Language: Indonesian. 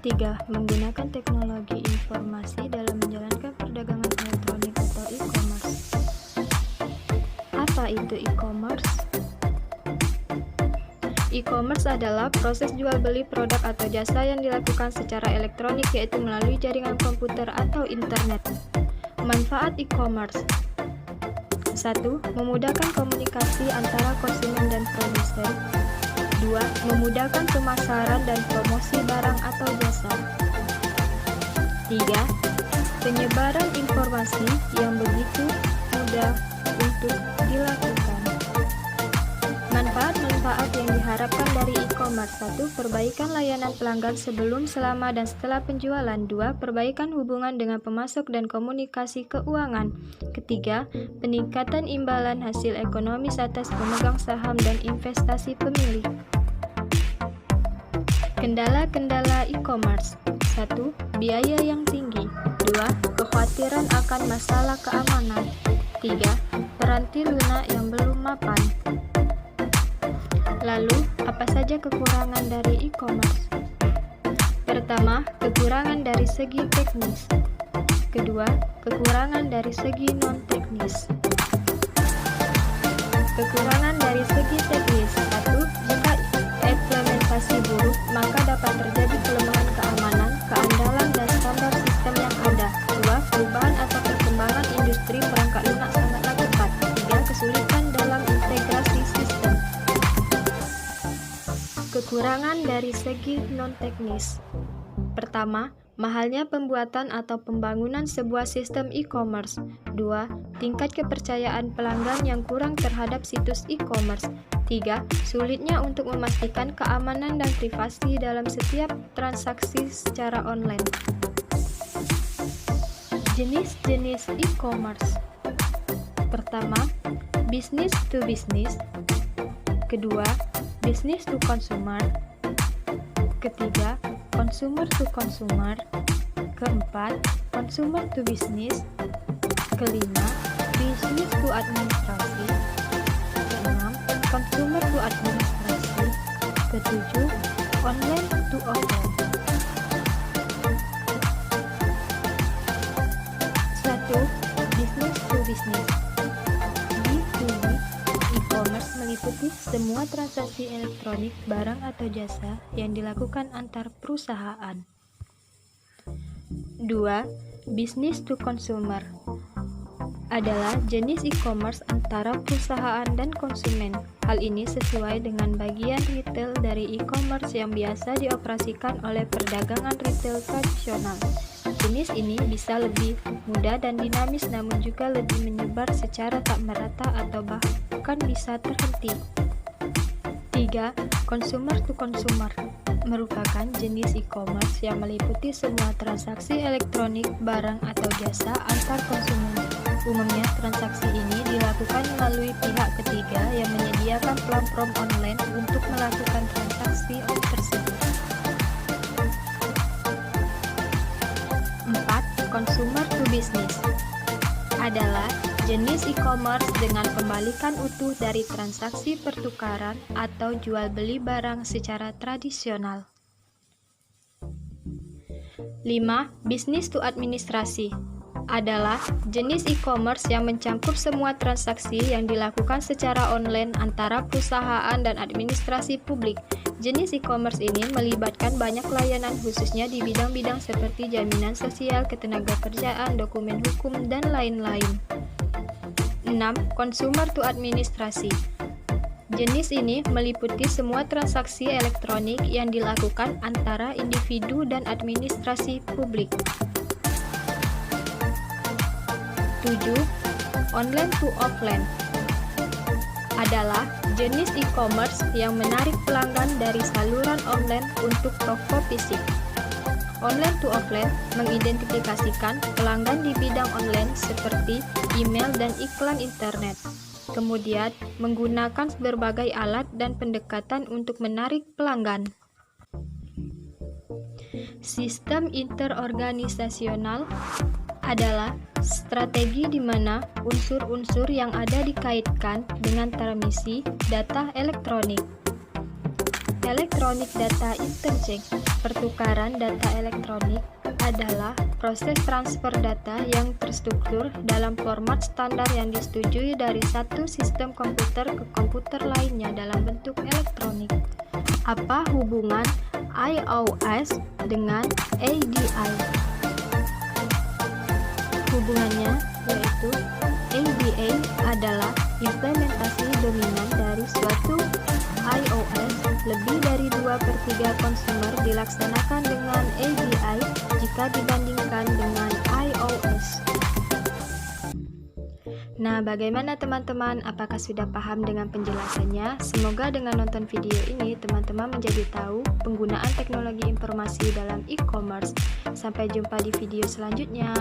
Ketiga, menggunakan teknologi informasi dalam menjalankan perdagangan elektronik atau e-commerce. Apa itu e-commerce? E-commerce adalah proses jual beli produk atau jasa yang dilakukan secara elektronik, yaitu melalui jaringan komputer atau internet. Manfaat e-commerce: 1. Memudahkan komunikasi antara konsumen dan produsen. 2. Memudahkan pemasaran dan promosi barang atau jasa. 3. Penyebaran informasi yang begitu mudah untuk dilakukan. Manfaat-manfaat yang diharapkan dari e-commerce: 1. Perbaikan layanan pelanggan sebelum, selama, dan setelah penjualan. 2. Perbaikan hubungan dengan pemasok dan komunikasi keuangan. Ketiga, peningkatan imbalan hasil ekonomis atas pemegang saham dan investasi pemilik. Kendala-kendala e-commerce: 1. Biaya yang tinggi. 2. Kekhawatiran akan masalah keamanan. 3. Peranti lunak yang belum mapan. Lalu, apa saja kekurangan dari e-commerce? Pertama, kekurangan dari segi teknis. Kedua, kekurangan dari segi non-teknis. Kekurangan dari segi teknis: 1. Jika implementasi buruk, maka dapat terjadi kelemahan keamanan, keandalan, dan standar sistem yang ada. 2. Perubahan atau perkembangan industri perangkat lunak sangatlah cepat. 3. Kesulitan dalam integrasi sistem. Kekurangan dari segi non-teknis: pertama, mahalnya pembuatan atau pembangunan sebuah sistem e-commerce. 2. Tingkat kepercayaan pelanggan yang kurang terhadap situs e-commerce. 3. Sulitnya untuk memastikan keamanan dan privasi dalam setiap transaksi secara online. Jenis-jenis e-commerce: pertama, business to business. Kedua, business to consumer. Ketiga, consumer to consumer. Keempat, consumer to business. Kelima, business to administrasi. Keenam, consumer to administrasi. Ketujuh, online to offline. 1. Business to business. B2B e-commerce meliputi semua transaksi elektronik barang atau jasa yang dilakukan antar perusahaan. 2. Business to consumer adalah jenis e-commerce antara perusahaan dan konsumen. Hal ini sesuai dengan bagian retail dari e-commerce yang biasa dioperasikan oleh perdagangan retail tradisional. Jenis ini bisa lebih mudah dan dinamis, namun juga lebih menyebar secara tak merata atau bahkan bisa terhenti. 3. Consumer to consumer merupakan jenis e-commerce yang meliputi semua transaksi elektronik barang atau jasa antar konsumen. Umumnya, transaksi ini dilakukan melalui pihak ketiga yang menyediakan platform online untuk melakukan transaksi tersebut. 4. Consumer to business adalah jenis e-commerce dengan pembalikan utuh dari transaksi pertukaran atau jual beli barang secara tradisional. 5. Business to administrasi adalah jenis e-commerce yang mencakup semua transaksi yang dilakukan secara online antara perusahaan dan administrasi publik. Jenis e-commerce ini melibatkan banyak layanan, khususnya di bidang-bidang seperti jaminan sosial, ketenagakerjaan, dokumen hukum, dan lain-lain. 6. Consumer to administrasi. Jenis ini meliputi semua transaksi elektronik yang dilakukan antara individu dan administrasi publik. 7. Online to offline adalah jenis e-commerce yang menarik pelanggan dari saluran online untuk toko fisik. Online to offline mengidentifikasikan pelanggan di bidang online seperti email dan iklan internet, kemudian menggunakan berbagai alat dan pendekatan untuk menarik pelanggan. Sistem interorganisasional adalah strategi di mana unsur-unsur yang ada dikaitkan dengan transmisi data elektronik. Electronic Data Interchange. Pertukaran data elektronik adalah proses transfer data yang terstruktur dalam format standar yang disetujui dari satu sistem komputer ke komputer lainnya dalam bentuk elektronik. Apa hubungan iOS dengan ADI? Hubungannya yaitu ADI adalah implementasi dominan dari suatu iOS. Lebih dari 2/3 konsumer dilaksanakan dengan ADI jika dibandingkan dengan iOS. Nah, bagaimana teman-teman? Apakah sudah paham dengan penjelasannya? Semoga dengan nonton video ini, teman-teman menjadi tahu penggunaan teknologi informasi dalam e-commerce. Sampai jumpa di video selanjutnya.